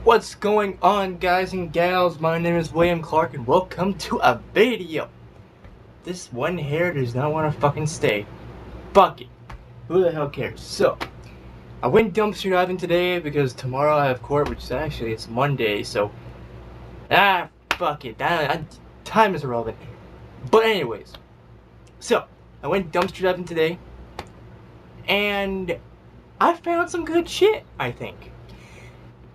What's going on, guys and gals? My name is William Clark and welcome to a video. This one hair does not want to fucking stay. Fuck it. Who the hell cares? So, I went dumpster diving today because tomorrow I have court, which is actually, it's Monday, so... fuck it. Time is irrelevant. But anyways. So, I went dumpster diving today. And I found some good shit, I think.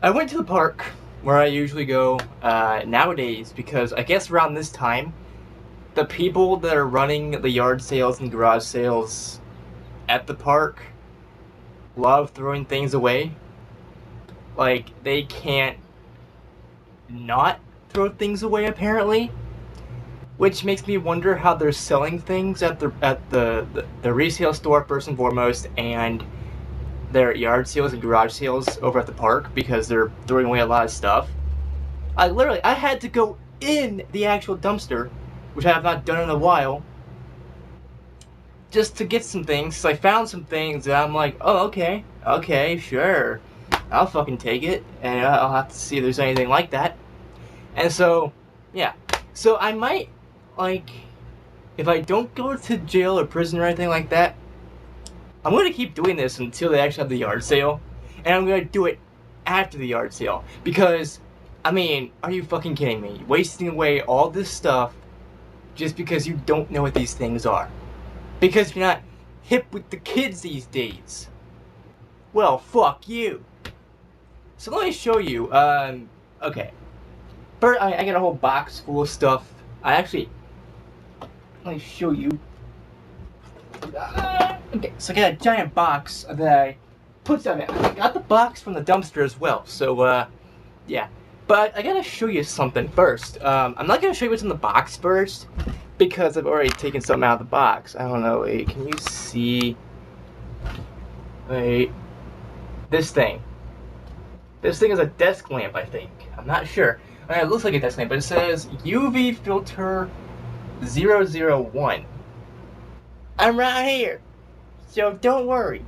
I went to the park where I usually go nowadays because I guess around this time, the people that are running the yard sales and garage sales at the park love throwing things away. Like, they can't not throw things away apparently, which makes me wonder how they're selling things at the resale store first and foremost, and their yard sales and garage sales over at the park, because they're throwing away a lot of stuff. I had to go in the actual dumpster, which I have not done in a while, just to get some things. So I found some things and I'm like, oh, okay, sure, I'll fucking take it, and I'll have to see if there's anything like that. And so, yeah. So I might, like, if I don't go to jail or prison or anything like that, I'm going to keep doing this until they actually have the yard sale. And I'm going to do it after the yard sale. Because, I mean, are you fucking kidding me? Wasting away all this stuff just because you don't know what these things are. Because you're not hip with the kids these days. Well, fuck you. So let me show you. Okay. First, I got a whole box full of stuff. Let me show you. Okay, so I got a giant box that I put stuff in. I got the box from the dumpster as well, so, yeah. But I gotta show you something first. I'm not gonna show you what's in the box first, because I've already taken something out of the box. I don't know, wait, can you see? Wait. This thing. This thing is a desk lamp, I think. I'm not sure. I mean, it looks like a desk lamp, but it says UV filter 001. I'm right here, so don't worry.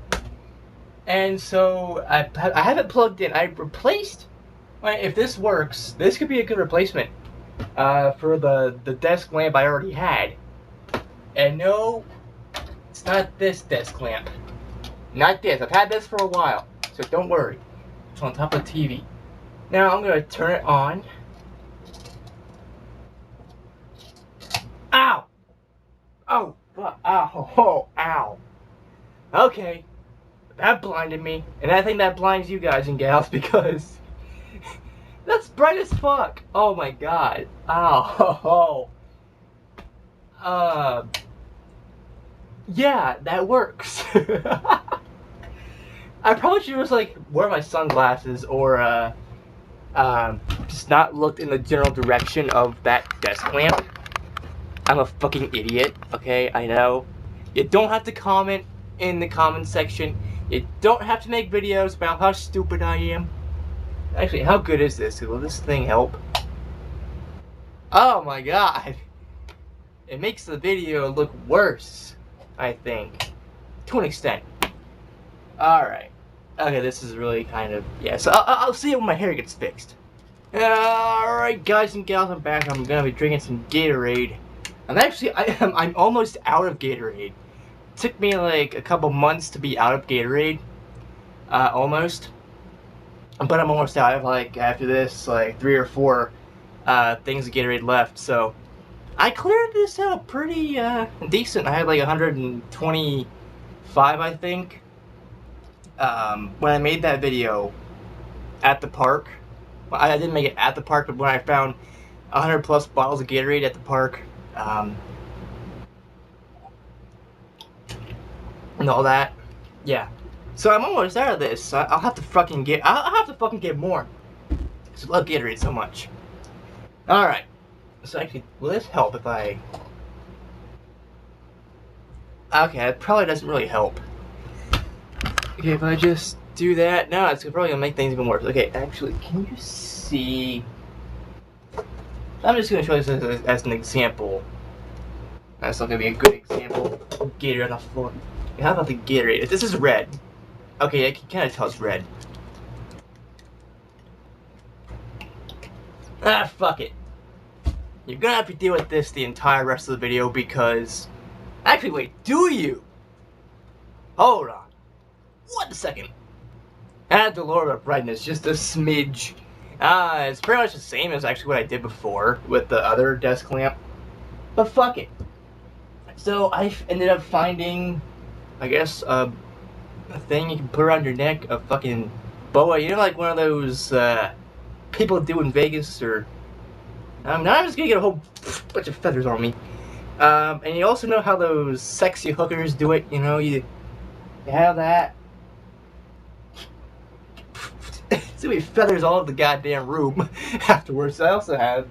And so I have it plugged in. I replaced. If this works, this could be a good replacement for the desk lamp I already had. And no, it's not this desk lamp. Not this. I've had this for a while, so don't worry. It's on top of the TV. Now I'm gonna turn it on. Ow! Oh. Ow, oh, ow. Okay, that blinded me, and I think that blinds you guys and gals because that's bright as fuck. Oh my god. Ow. Yeah, that works. I probably should just like wear my sunglasses or just not look in the general direction of that desk lamp. I'm a fucking idiot, okay? I know. You don't have to comment in the comment section. You don't have to make videos about how stupid I am. Actually, how good is this? Will this thing help? Oh my god. It makes the video look worse, I think. To an extent. Alright. Okay, this is really kind of... yeah, so I'll see it when my hair gets fixed. Alright, guys and gals, I'm back. I'm gonna be drinking some Gatorade. I'm almost out of Gatorade. It took me like a couple months to be out of Gatorade. Almost. But I'm almost out. I have like, after this, like 3 or 4 things of Gatorade left. So, I cleared this out pretty decent. I had like 125, I think. When I made that video at the park. Well, I didn't make it at the park, but when I found 100 plus bottles of Gatorade at the park. And all that, yeah. So I'm almost out of this. I'll have to fucking get more. Cause I love Gatorade so much. All right. So actually, will this help if I? Okay, it probably doesn't really help. Okay, if I just do that, no, it's probably gonna make things even worse. Okay, actually, can you see? I'm just going to show this as an example. That's not going to be a good example. Gatorade on the floor. How about the Gatorade? If this is red. Okay, I can kind of tell it's red. Ah, fuck it. You're gonna have to deal with this the entire rest of the video because... Actually, wait, do you? Hold on. 1 second. Add the lower the brightness, just a smidge. It's pretty much the same as actually what I did before with the other desk lamp. But fuck it. So I ended up finding, I guess, a thing you can put around your neck, a fucking boa. You know, like one of those people do in Vegas, or... now I'm just gonna get a whole bunch of feathers on me. And you also know how those sexy hookers do it, you know, you have that. So many feathers all over the goddamn room afterwards. I also have,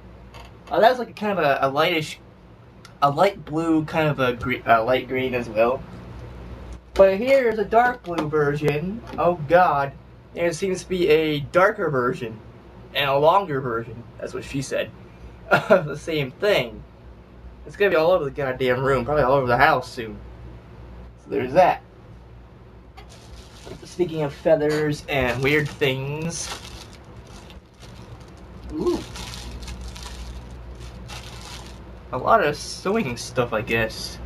that was like a kind of a lightish, a light blue, kind of a light green as well. But here's a dark blue version, oh god, and it seems to be a darker version, and a longer version, that's what she said, of the same thing. It's gonna be all over the goddamn room, probably all over the house soon. So there's that. Speaking of feathers and weird things. Ooh. A lot of sewing stuff, I guess.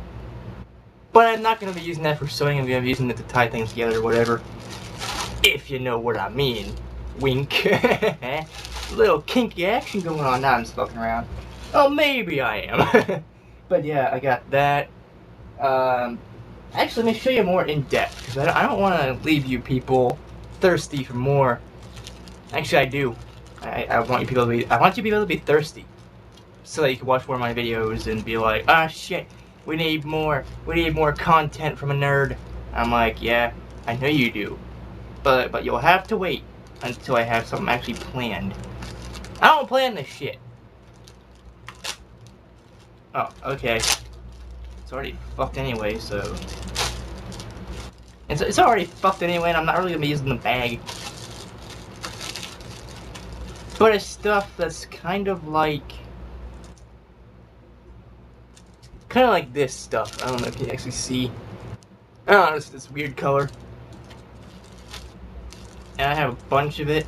But I'm not gonna be using that for sewing, I'm gonna be using it to tie things together or whatever. If you know what I mean. Wink. Little kinky action going on now, I'm just fucking around. Oh, maybe I am. But yeah, I got that. Actually, let me show you more in depth, because I don't want to leave you people thirsty for more. Actually, I do. I want you people to be thirsty, so that you can watch more of my videos and be like, ah, shit, we need more content from a nerd. I'm like, yeah, I know you do, but you'll have to wait until I have something actually planned. I don't plan this shit. Oh, okay. It's already fucked anyway, so... It's already fucked anyway, and I'm not really gonna be using the bag. But it's stuff that's kind of like... this stuff. I don't know if you can actually see. I don't know, it's this weird color. And I have a bunch of it.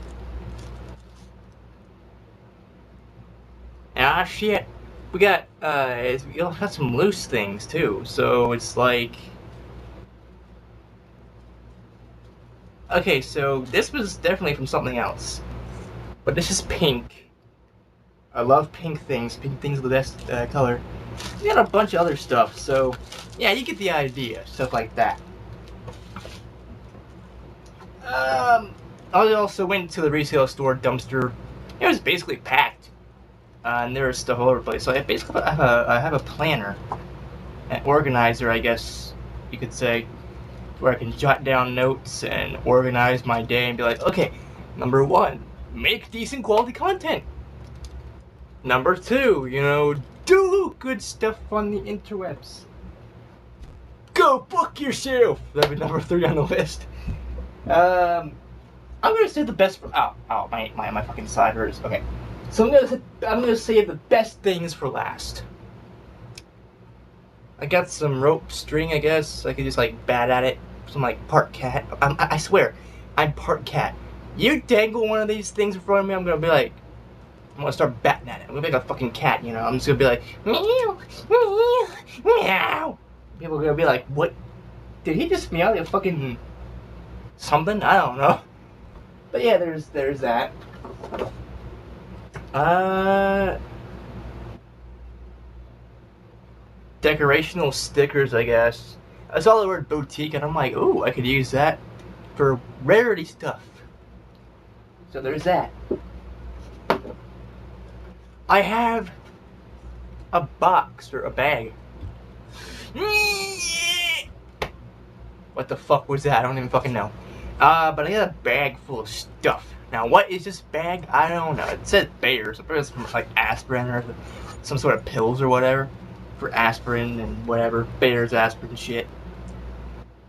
Ah, shit. We got some loose things too, so it's like... Okay, so this was definitely from something else. But this is pink. I love pink things. Pink things are the best color. We got a bunch of other stuff, so... yeah, you get the idea. Stuff like that. I also went to the resale store dumpster. It was basically packed. And there was stuff all over the place. So I basically have a planner, an organizer, I guess you could say, where I can jot down notes and organize my day and be like, okay, number 1, make decent quality content. Number 2, you know, do good stuff on the interwebs. Go fuck yourself. That'd be number 3 on the list. I'm gonna say the best for my fucking side hurts. Okay. So I'm gonna save the best things for last. I got some rope string, I guess. I could just like bat at it. Some like part cat. I swear, I'm part cat. You dangle one of these things in front of me, I'm gonna be like, I'm gonna start batting at it. I'm gonna be like a fucking cat, you know. I'm just gonna be like, meow, meow, meow. People are gonna be like, what? Did he just meow like a fucking something? I don't know. But yeah, there's that. Decorational stickers, I guess. I saw the word boutique and I'm like, ooh, I could use that for rarity stuff. So there's that. I have a box or a bag. What the fuck was that? I don't even fucking know. But I got a bag full of stuff. Now, what is this bag? I don't know. It said Bayer, so it's from like aspirin or some sort of pills or whatever for aspirin and whatever. Bayer's aspirin shit.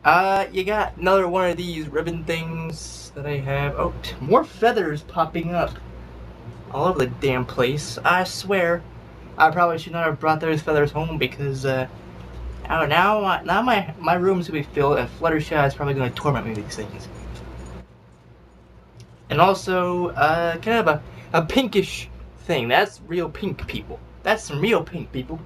You got another one of these ribbon things that I have. Oh, more feathers popping up all over the damn place. I swear, I probably should not have brought those feathers home because now my room's gonna be filled and Fluttershy is probably gonna torment me with these things. And also, kind of a pinkish thing. That's real pink, people. That's some real pink, people.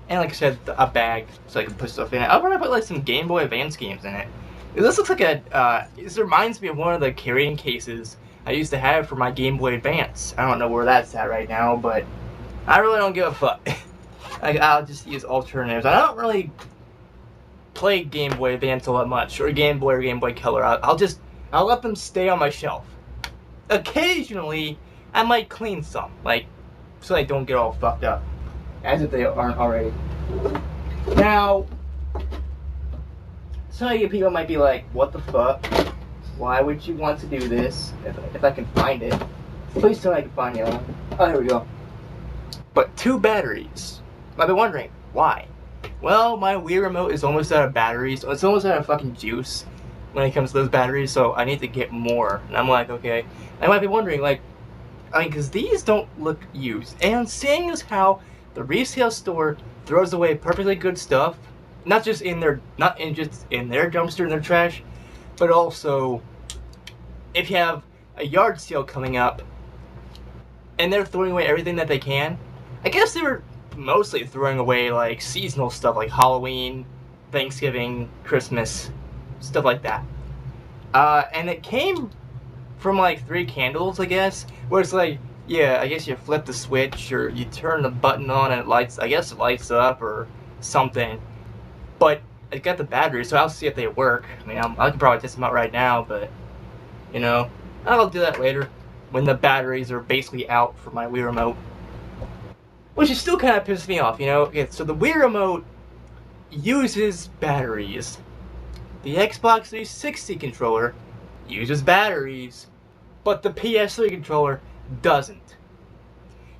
And like I said, a bag so I can put stuff in it. I want to put like some Game Boy Advance games in it. This looks like a. This reminds me of one of the carrying cases I used to have for my Game Boy Advance. I don't know where that's at right now, but I really don't give a fuck. I'll just use alternatives. I don't really play Game Boy Advance all that much, or Game Boy Color. I'll let them stay on my shelf. Occasionally, I might clean some, like, so they don't get all fucked up. As if they aren't already. Now, some of you people might be like, what the fuck? Why would you want to do this? If I can find it. Please tell me I can find it. Oh, here we go. But 2 batteries. I've been wondering, why? Well, my Wii Remote is almost out of batteries. It's almost out of fucking juice when it comes to those batteries, so I need to get more. And I'm like, okay. I might be wondering, like, I mean, because these don't look used. And seeing as how the resale store throws away perfectly good stuff, not just in their dumpster and their trash, but also if you have a yard sale coming up and they're throwing away everything that they can. I guess they were mostly throwing away like seasonal stuff like Halloween, Thanksgiving, Christmas, stuff like that. And it came from like 3 candles, I guess, where it's like, yeah, I guess you flip the switch or you turn the button on and it lights, I guess it lights up or something. But it got the battery, so I'll see if they work. I mean, I can probably test them out right now, but, you know, I'll do that later when the batteries are basically out for my Wii Remote. Which is still kind of pisses me off, you know? Okay, so the Wii Remote uses batteries. The Xbox 360 controller uses batteries, but the PS3 controller doesn't.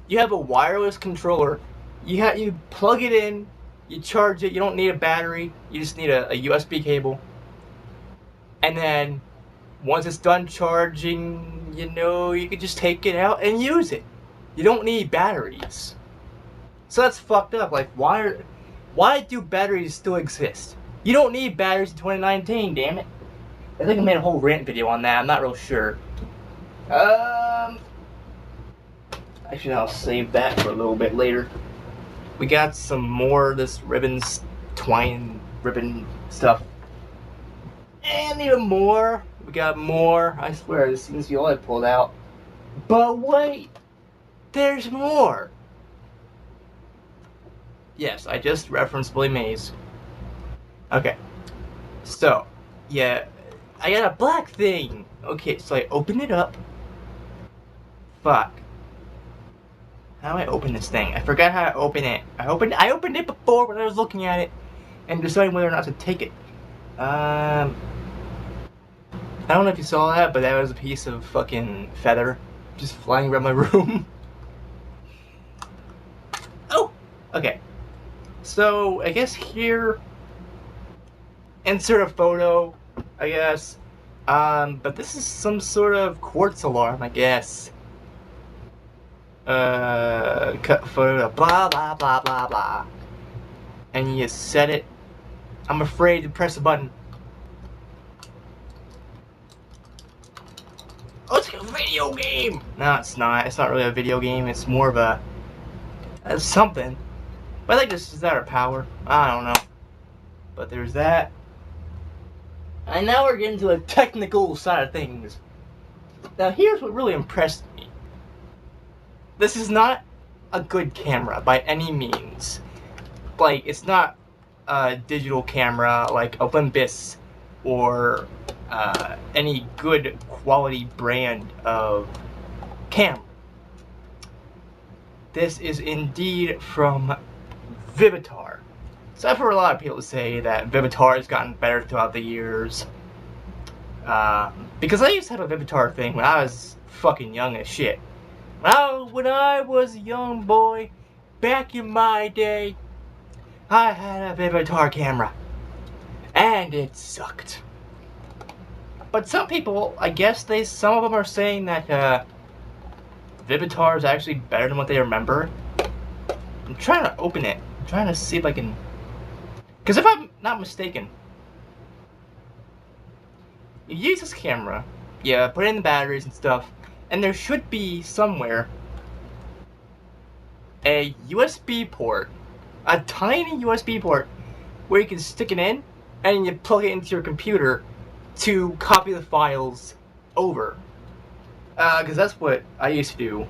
You have a wireless controller. You plug it in, you charge it. You don't need a battery. You just need a USB cable. And then once it's done charging, you know, you can just take it out and use it. You don't need batteries. So that's fucked up. Like, why do batteries still exist? You don't need batteries in 2019, damn it. I think I made a whole rant video on that. I'm not real sure. Actually, I'll save that for a little bit later. We got some more of this twine ribbon stuff. And even more. We got more. I swear, this seems to be all I pulled out. But wait! There's more! Yes, I just referenced Billy Mays. Okay. So, yeah. I got a black thing! Okay, so I open it up. Fuck. How do I open this thing? I forgot how to open it. I opened it before when I was looking at it and deciding whether or not to take it. I don't know if you saw that, but that was a piece of fucking feather just flying around my room. Oh! Okay. So, I guess here, insert a photo, I guess. But this is some sort of quartz alarm, I guess. Cut photo, blah, blah, blah, blah, blah. And you set it. I'm afraid to press a button. Oh, it's like a video game! No, it's not. It's not really a video game. It's more of a... something. But I think this is out of power. I don't know. But there's that. And now we're getting to the technical side of things. Now here's what really impressed me. This is not a good camera by any means. Like, it's not a digital camera like Olympus or any good quality brand of camera. This is indeed from Vivitar. So I've heard a lot of people say that Vivitar has gotten better throughout the years. Because I used to have a Vivitar thing when I was fucking young as shit. When I was a young boy, back in my day, I had a Vivitar camera. And it sucked. But some people, I guess some of them are saying that Vivitar is actually better than what they remember. I'm trying to open it. I'm trying to see if I can... Because if I'm not mistaken, you use this camera, yeah, put in the batteries and stuff, and there should be somewhere a USB port, a tiny USB port, where you can stick it in and you plug it into your computer to copy the files over. Because that's what I used to do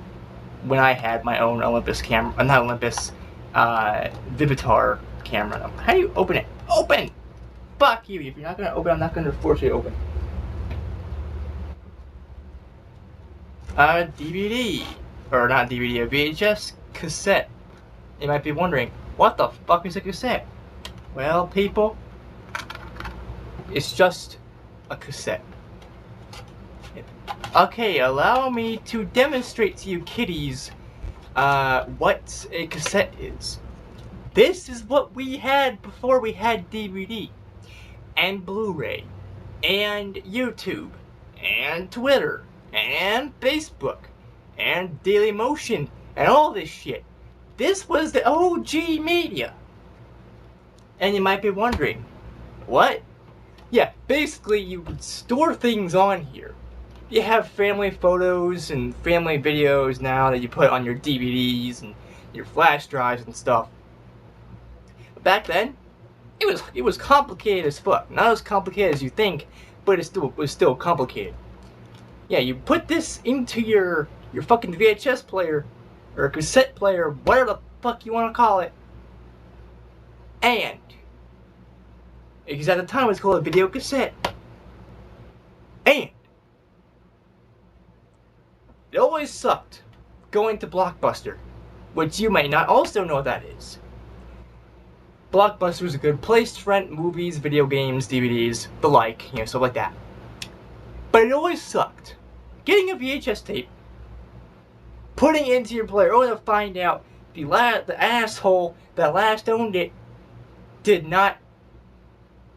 when I had my own Olympus camera, not Olympus, Vivitar camera. How do you open it? Open! Fuck you, if you're not gonna open, I'm not gonna force you to open. DVD, or not DVD, a VHS cassette. You might be wondering, what the fuck is a cassette? Well, people, it's just a cassette. Okay, allow me to demonstrate to you kiddies what a cassette is. This is what we had before we had DVD, and Blu-ray, and YouTube, and Twitter, and Facebook, and Dailymotion, and all this shit. This was the OG media. And you might be wondering, what? Yeah, basically you would store things on here. You have family photos and family videos now that you put on your DVDs and your flash drives and stuff. But back then, it was complicated as fuck. Not as complicated as you think, but it was still complicated. Yeah, you put this into your fucking VHS player, or cassette player, whatever the fuck you want to call it. And, because at the time it was called a video cassette. And, it always sucked going to Blockbuster, which you may not also know what that is. Blockbuster was a good place to rent movies, video games, DVDs, the like, you know, stuff like that. But it always sucked. Getting a VHS tape, putting it into your player, only to find out the asshole that last owned it did not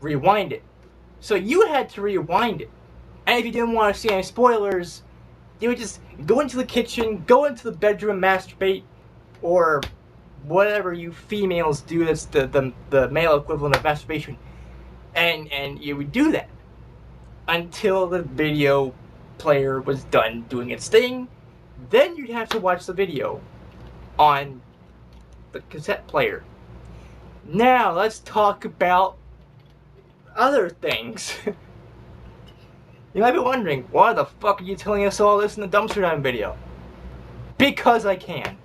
rewind it. So you had to rewind it. And if you didn't want to see any spoilers, you would just go into the kitchen, go into the bedroom, masturbate, or whatever you females do that's the male equivalent of masturbation. And you would do that until the video player was done doing its thing. Then you'd have to watch the video on the cassette player. Now let's talk about other things. You might be wondering, why the fuck are you telling us all this in the dumpster dive video? Because I can.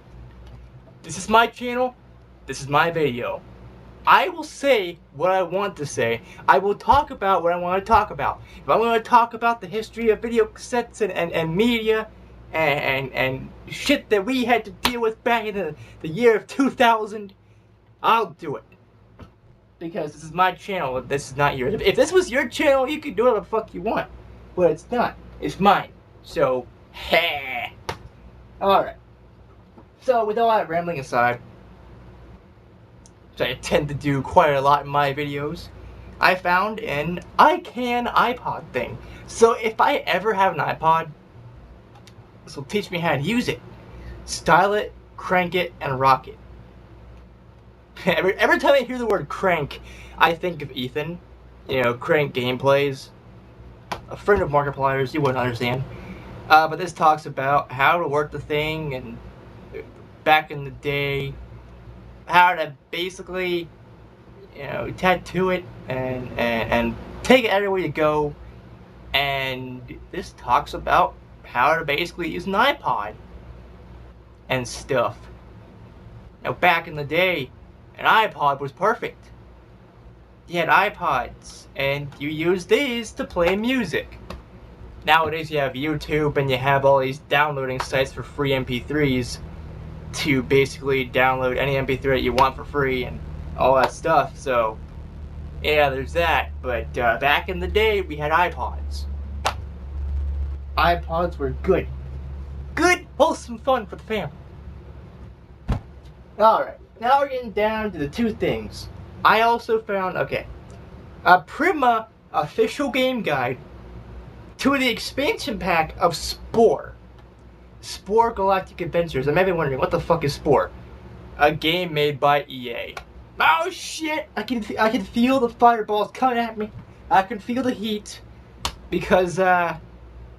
This is my channel. This is my video. I will say what I want to say. I will talk about what I want to talk about. If I want to talk about the history of video cassettes and media and shit that we had to deal with back in the year of 2000, I'll do it. Because this is my channel. This is not yours. If this was your channel, you could do whatever the fuck you want. But it's not. It's mine. So, heh. Alright. So, with all that rambling aside, which I tend to do quite a lot in my videos, I found an iCan iPod thing. So if I ever have an iPod, this will teach me how to use it. Style it, crank it, and rock it. Every time I hear the word crank, I think of Ethan. You know, Crank Gameplays. A friend of Markiplier's, you wouldn't understand. But this talks about how to work the thing, and back in the day, how to basically, you know, tattoo it and take it everywhere you go. And this talks about how to basically use an iPod and stuff. Now, back in the day, an iPod was perfect. You had iPods, and you used these to play music. Nowadays, you have YouTube, and you have all these downloading sites for free MP3s to basically download any MP3 that you want for free and all that stuff. So, yeah, there's that. But back in the day, we had iPods. iPods were good. Good, wholesome fun for the family. Alright, now we're getting down to the two things. I also found, a Prima official game guide to the expansion pack of Spore. Spore Galactic Adventures. I may be wondering, what the fuck is Spore? A game made by EA. Oh shit! I can feel the fireballs coming at me. I can feel the heat. Because, a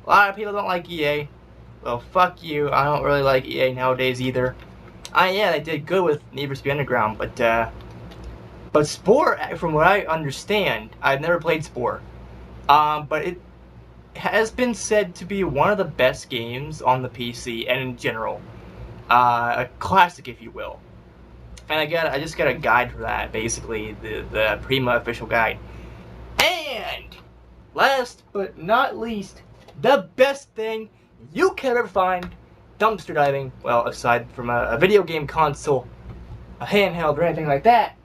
lot of people don't like EA. Well, fuck you. I don't really like EA nowadays either. Yeah, they did good with Need for Speed Underground, but Spore, from what I understand, I've never played Spore, but it has been said to be one of the best games on the PC and in general, a classic, if you will. And I just got a guide for that, basically the Prima official guide. And last but not least, the best thing you can ever find, dumpster diving. Well, aside from a video game console, a handheld, or anything like that,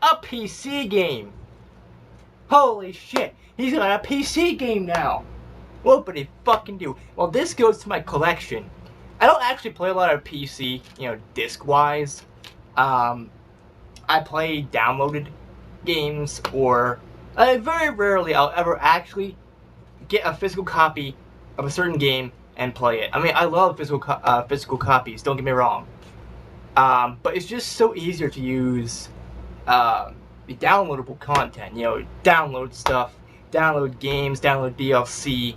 a PC game. Holy shit, he's got a PC game now. What would he fucking do? Well, this goes to my collection. I don't actually play a lot of PC, disc-wise. I play downloaded games, or very rarely I'll ever actually get a physical copy of a certain game and play it. I mean, I love physical copies, don't get me wrong. But it's just so easier to use the downloadable content. Download stuff, download games, download DLC,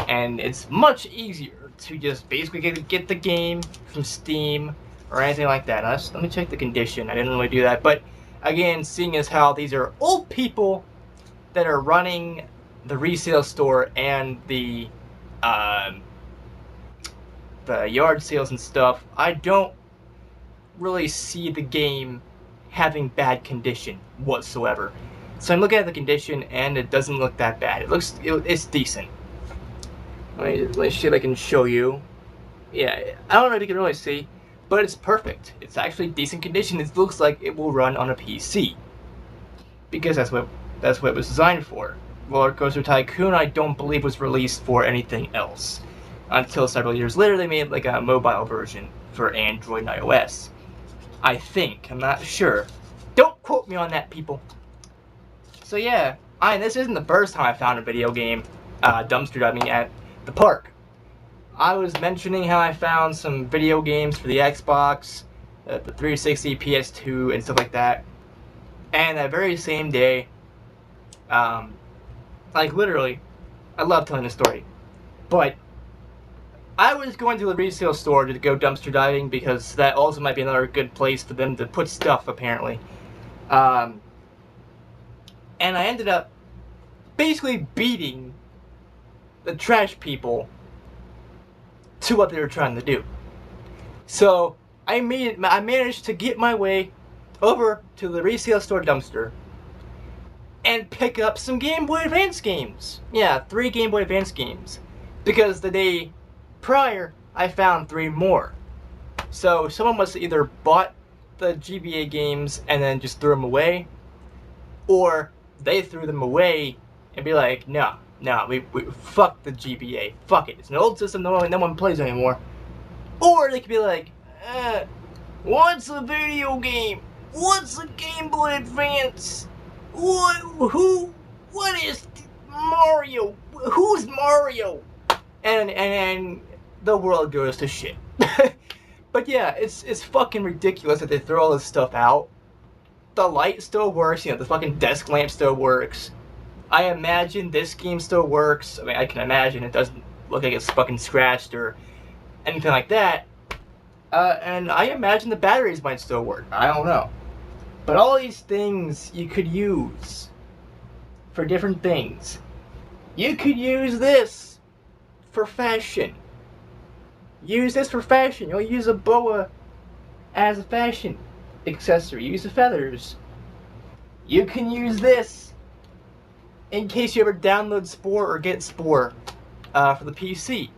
and it's much easier to just basically get the game from Steam or anything like that. Let me check the condition. I didn't really do that, but again, seeing as how these are old people that are running the resale store and the yard sales and stuff, I don't really see the game having bad condition whatsoever. So I'm looking at the condition, and it doesn't look that bad. It's decent. Let me see if I can show you. Yeah, I don't know if you can really see, but it's perfect. It's actually decent condition. It looks like it will run on a PC, because that's what it was designed for. Roller Coaster Tycoon, I don't believe, was released for anything else until several years later. They made like a mobile version for Android and iOS. I think. I'm not sure. Don't quote me on that, people. So yeah, this isn't the first time I found a video game dumpster diving at the park. I was mentioning how I found some video games for the Xbox, the 360, PS2, and stuff like that. And that very same day, like literally, I love telling this story, but I was going to the resale store to go dumpster diving because that also might be another good place for them to put stuff, apparently. And I ended up basically beating the trash people to what they were trying to do. So I managed to get my way over to the resale store dumpster and pick up some Game Boy Advance games. Yeah, 3 Game Boy Advance games. Because the day prior, I found 3 more. So someone must have either bought the GBA games and then just threw them away, or they threw them away and be like, no, we fuck the GBA, fuck it, it's an old system, no one plays anymore. Or they could be like, what's a video game? What's a Game Boy Advance? What is Mario? Who's Mario? And the world goes to shit. But yeah, it's fucking ridiculous that they throw all this stuff out. The light still works, the fucking desk lamp still works. I imagine this game still works. I mean, I can imagine it doesn't look like it's fucking scratched or anything like that. And I imagine the batteries might still work. I don't know. But all these things you could use for different things. You could use this for fashion. Use this for fashion. You'll use a boa as a fashion accessory. Use the feathers. You can use this in case you ever download Spore or get Spore for the PC.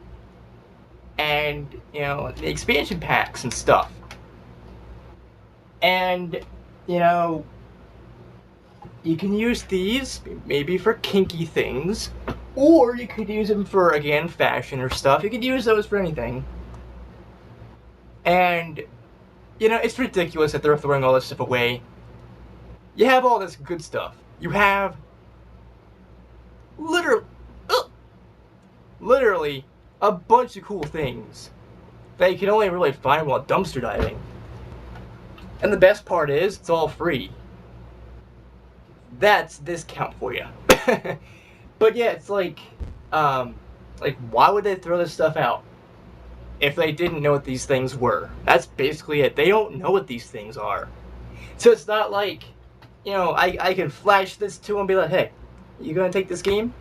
And, the expansion packs and stuff. And, you can use these maybe for kinky things, or you could use them for, again, fashion or stuff. You could use those for anything. And, it's ridiculous that they're throwing all this stuff away. You have all this good stuff. You have literally a bunch of cool things that you can only really find while dumpster diving. And the best part is, it's all free. That's discount for you. But yeah, it's like, why would they throw this stuff out? if they didn't know what these things were. That's basically it. They don't know what these things are. So it's not like, you know, I can flash this to them and be like, hey, you gonna take this game?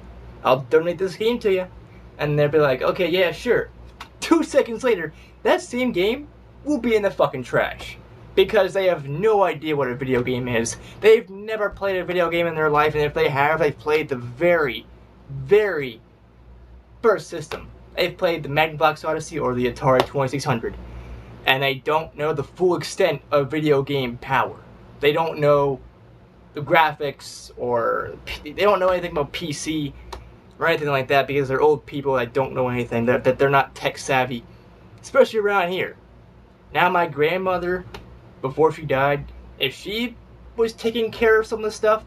I'll donate this game to you. And they'll be like, okay, yeah, sure. 2 seconds later, that same game will be in the fucking trash. Because they have no idea what a video game is. They've never played a video game in their life, and if they have, they've played the very, very first system. They've played the Magnavox Odyssey or the Atari 2600. And they don't know the full extent of video game power. They don't know the graphics, or they don't know anything about PC or anything like that, because they're old people that don't know anything, that they're not tech savvy, especially around here. Now my grandmother, before she died, if she was taking care of some of the stuff,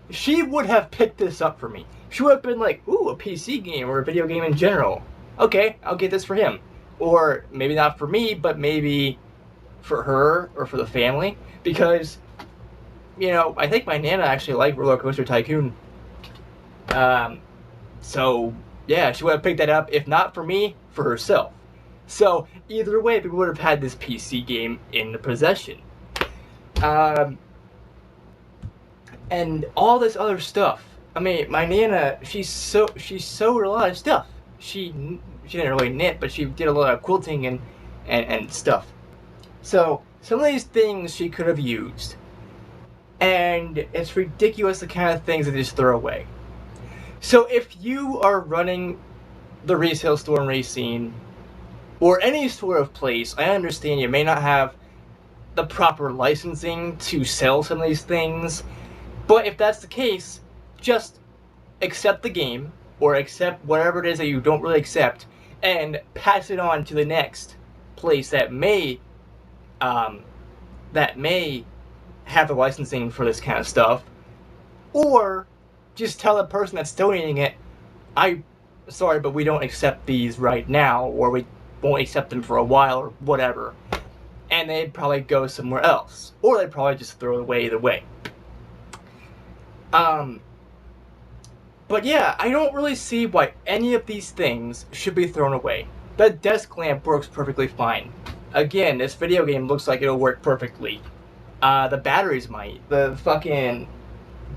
she would have picked this up for me. She would have been like, ooh, a PC game or a video game in general. Okay, I'll get this for him. Or maybe not for me, but maybe for her or for the family. Because, you know, I think my Nana actually liked Roller Coaster Tycoon. So, yeah, she would have picked that up, if not for me, for herself. So, either way, we would have had this PC game in the possession. And all this other stuff. I mean, my Nana, she sewed a lot of stuff. She didn't really knit, but she did a lot of quilting and stuff. So, some of these things she could have used. And it's ridiculous the kind of things they just throw away. So, if you are running the resale store in Racine, or any sort of place, I understand you may not have the proper licensing to sell some of these things, but if that's the case, just accept the game, or accept whatever it is that you don't really accept, and pass it on to the next place that may have the licensing for this kind of stuff, or just tell the person that's donating it, sorry, but we don't accept these right now, or we won't accept them for a while, or whatever. And they'd probably go somewhere else. Or they'd probably just throw it away either way. But yeah, I don't really see why any of these things should be thrown away. The desk lamp works perfectly fine. Again, this video game looks like it'll work perfectly. The batteries might. The fucking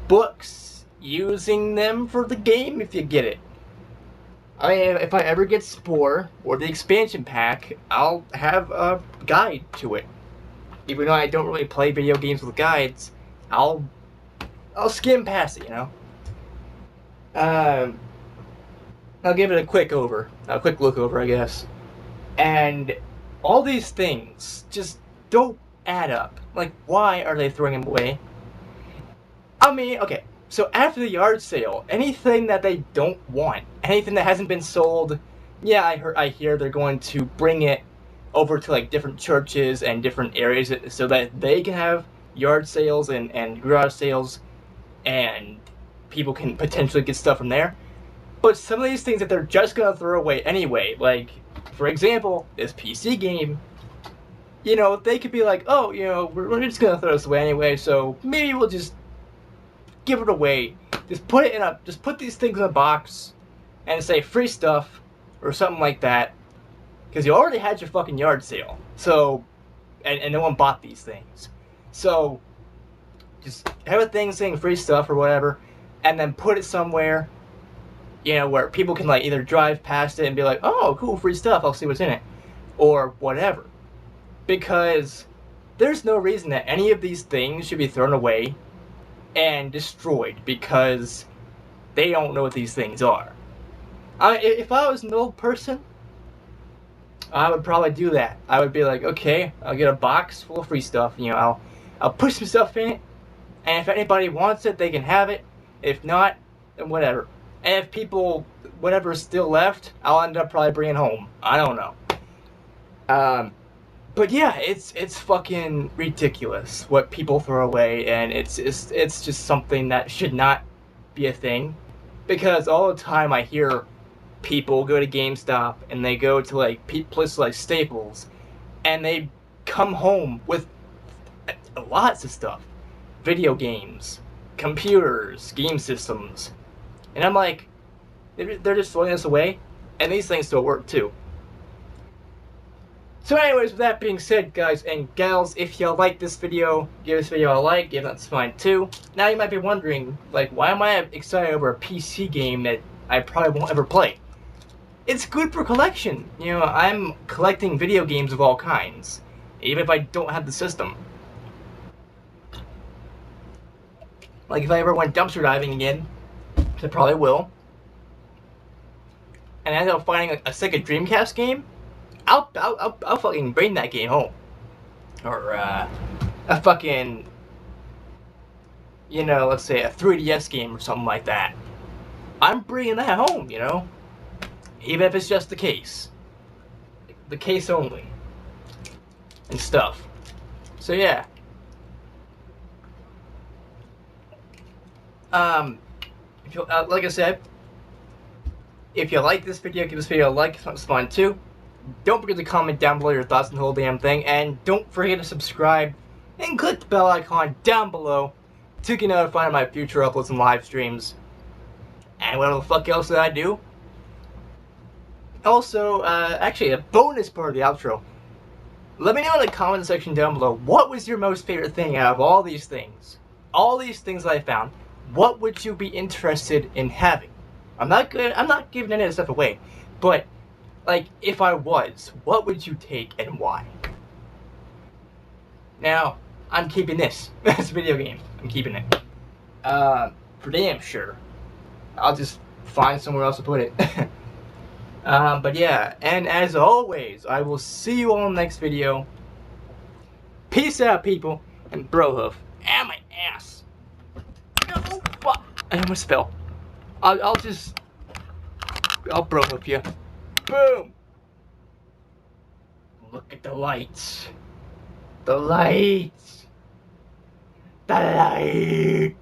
books, using them for the game if you get it. If I ever get Spore, or the expansion pack, I'll have a guide to it. Even though I don't really play video games with guides, I'll skim past it, you know? I'll give it a quick look over, I guess. And all these things just don't add up. Like, why are they throwing them away? I mean, okay. So after the yard sale, anything that they don't want, anything that hasn't been sold, yeah, I hear they're going to bring it over to like different churches and different areas so that they can have yard sales and garage sales, and people can potentially get stuff from there. But some of these things that they're just gonna throw away anyway, like for example, this PC game, you know, they could be like, oh, you know, we're just gonna throw this away anyway, so maybe we'll just give it away. Just put these things in a box and say free stuff or something like that, because you already had your fucking yard sale. So, and no one bought these things. So, just have a thing saying free stuff or whatever, and then put it somewhere, you know, where people can like either drive past it and be like, oh, cool, free stuff, I'll see what's in it, or whatever. Because there's no reason that any of these things should be thrown away and destroyed because they don't know what these things are. If I was an old person, I would probably do that. I would be like, okay, I'll get a box full of free stuff. You know, I'll put some stuff in it, and if anybody wants it, they can have it. If not, then whatever. And if people, whatever's still left, I'll end up probably bringing home. I don't know. But yeah, it's fucking ridiculous what people throw away, and it's just something that should not be a thing. Because all the time I hear people go to GameStop and they go to like places like Staples, and they come home with lots of stuff, video games, computers, game systems, and I'm like, they're just throwing this away, and these things still work too. So anyways, with that being said, guys and gals, if y'all like this video, give this video a like, if that's fine too. Now you might be wondering, like, why am I excited over a PC game that I probably won't ever play? It's good for collection. You know, I'm collecting video games of all kinds, even if I don't have the system. Like, if I ever went dumpster diving again, which I probably will, and I end up finding a Sega Dreamcast game, I'll fucking bring that game home. Or, a fucking, you know, let's say a 3DS game or something like that. I'm bringing that home, you know? Even if it's just the case. The case only. And stuff. So, yeah. If you, like I said, if you like this video, give this video a like. It's fun too. Don't forget to comment down below your thoughts on the whole damn thing, and don't forget to subscribe and click the bell icon down below to get notified of my future uploads and live streams and whatever the fuck else that I do. Also, actually, a bonus part of the outro. Let me know in the comment section down below, what was your most favorite thing out of all these things? All these things I found, what would you be interested in having? I'm not giving any of this stuff away, but like, if I was, what would you take and why? Now, I'm keeping this. This video game. I'm keeping it. For damn sure. I'll just find somewhere else to put it. But yeah, and as always, I will see you all in the next video. Peace out, people, and brohoof. Ah, my ass. Oh, fuck. I almost fell. I'll brohoof you. Boom! Look at the lights. The lights. The light.